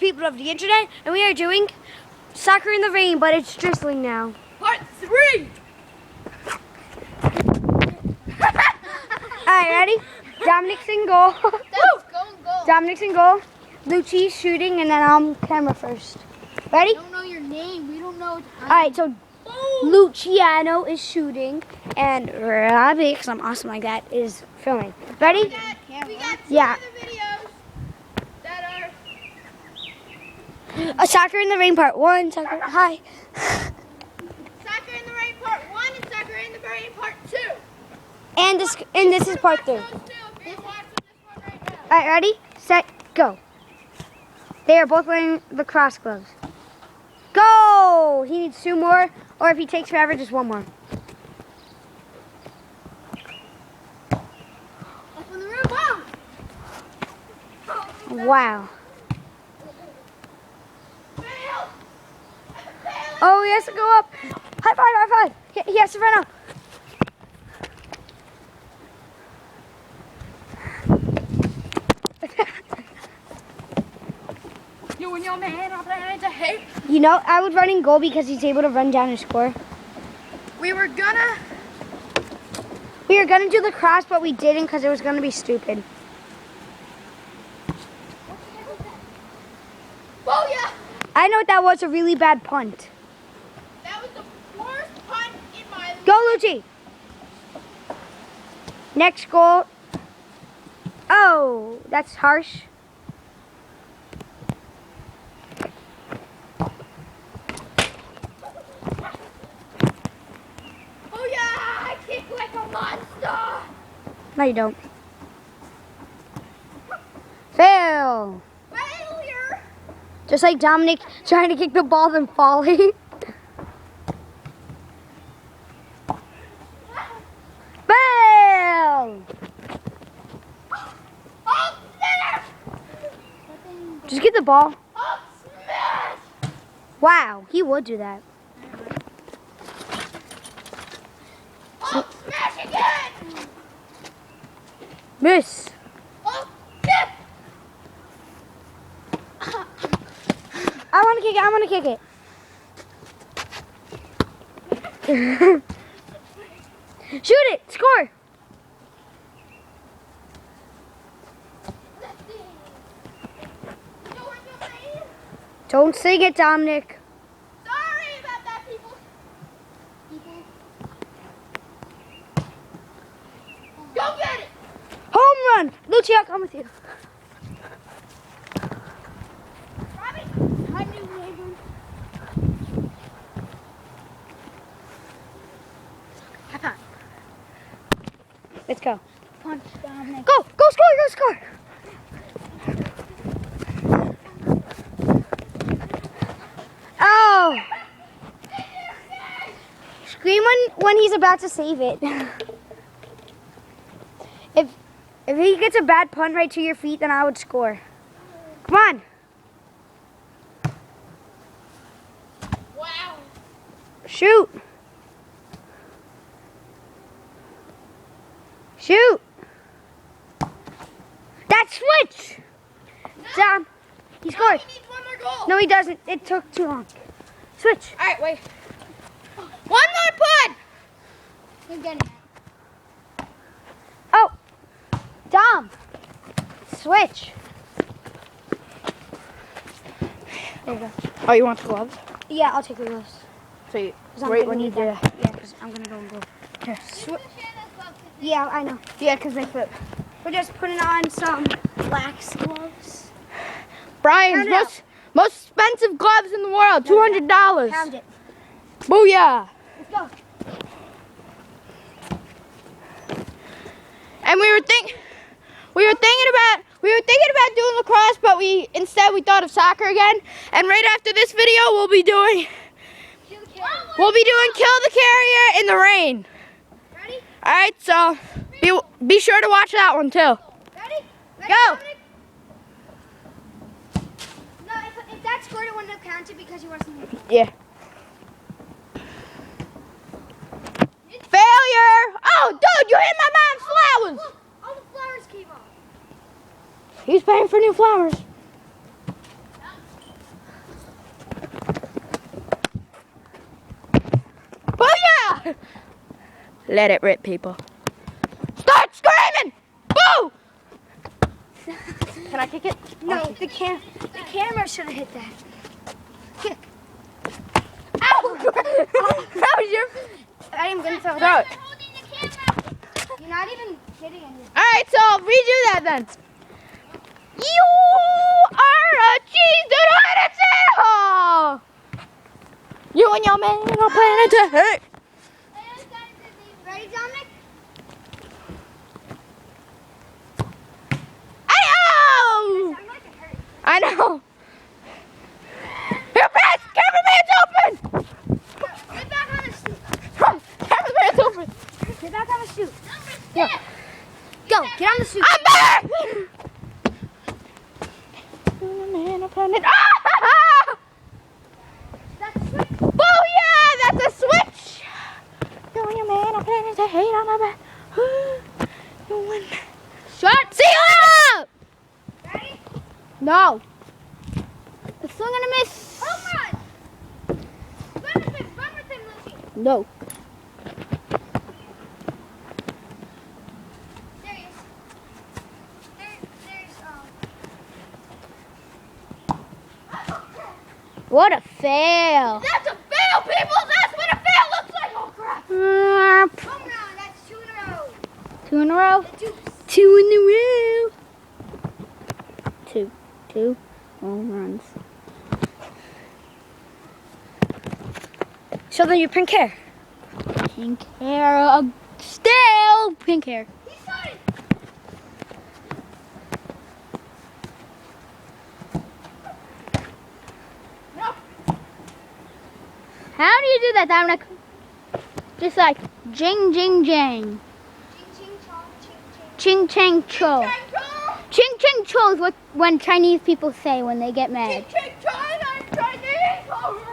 people of the internet, and we are doing soccer in the rain, but it's drizzling now. Part 3! Alright, ready? Dominic's in goal. That's going goal. Dominic's in goal. Lucci's shooting, and then I'm camera first. Ready? We don't know your name. We don't know. Alright, so Luciano is shooting, and Robbie, because I'm awesome like that, is filming. Ready? We got two Yeah. other videos that are A soccer in the rain part 1. Soccer. Hi. Soccer in the Rain Part 1 and Soccer in the Rain Part 2. And this is part 3. Those two, if you're watching this one right now. Alright, ready, set, go. They are both wearing lacrosse gloves. Go! He needs 2 more, or if he takes forever, just 1 more. Up on the roof. Wow. Wow. Fail. Fail. Oh, he has to go up. High five, high five. He has to run up. You and your man are planning to hate. You know, I would run in goal because he's able to run down and score. We were gonna. We were going to do lacrosse, but we didn't because it was going to be stupid. Oh yeah. I know what that was, a really bad punt. That was the worst punt in my Go, Lucci. Next goal. Oh, that's harsh. Oh yeah, I kick like a monster. No, you don't. Fail. Failure. Just like Dominic trying to kick the ball and falling. Fail. Oh, sinner. Just get the ball. Oh, smash. Wow, he would do that. Oh, smash again. Miss. Oh, dip. I want to kick it. I want to kick it. Shoot it. Score. Let's see. You know what you're saying? Don't sing it, Dominic. Sorry about that, people. Go get it. Home run. Lucci, I'll come with you. Robbie, I knew neighbor. High five. Let's go. Punch Dominic. Go. Go score. Go score. Oh. Scream when he's about to save it. If he gets a bad punt right to your feet, then I would score. Come on. Wow. Shoot. Shoot. That switch. Dom. He scored. He needs one more goal. No, he doesn't. It took too long. Switch. All right, wait. One more punt. He's getting it. Oh. Dom. Switch. There you go. Oh, you want the gloves? Yeah, I'll take the gloves. So you, 'Cause I'm right gonna when you need do that. it. Yeah, because I'm going to go and go. Here. Yeah, I know. Yeah, because they fit. We're just putting on some lax gloves. Brian's Count it most expensive gloves in the world, $200. Pound it. Booyah! Let's go. And we were thinking about doing lacrosse, but instead we thought of soccer again. And right after this video, we'll be doing Kill the Carrier in the rain. Ready? All right, so be sure to watch that one too. Ready? Go. Dominic? No, if that scored, it wouldn't have counted because you wasn't here. Yeah. Failure! Oh, dude, you hit my mom's flowers! Look, all the flowers came off. He's paying for new flowers. Let it rip, people. Start screaming! Boo! Can I kick it? No, the camera should have hit that. Kick. Ow! That was your... I am going to throw Throw it. it. You're not even hitting anything. Alright, so redo that then. You are a cheese that You and your man are planning to hate. Ready, Dominic? Ow! I'm like it hurt. I know. Your pants! Cameraman's open! Get back on the shoot. Cameraman's open! Get back on the shoot. Yeah. Go, get on the shoot. I'm back! Man, I'm planning. Ah! That's sweet. Oh yeah, that's a switch! You and your man are planning to hate on my back. You and... Shut! See you later! Ready? No. The swing and a miss. Home run. Run with him, Lucy. No. There he is. There's What a fail. That's a fail, people. That's what a fail looks like. Oh crap. Home run. That's 2 in a row. 2 in a row? The deuce. 2 in a row. Two home runs. Show them your pink hair. Pink hair. Still pink hair. He started. No. How do you do that, Dominic? Just like jing, jing, jang. Ching, ching, chong, ching, ching. Ching, chang, cho. Ching, ching, cho is what when Chinese people say when they get mad. Ching, ching, chong. I'm Chinese. All right.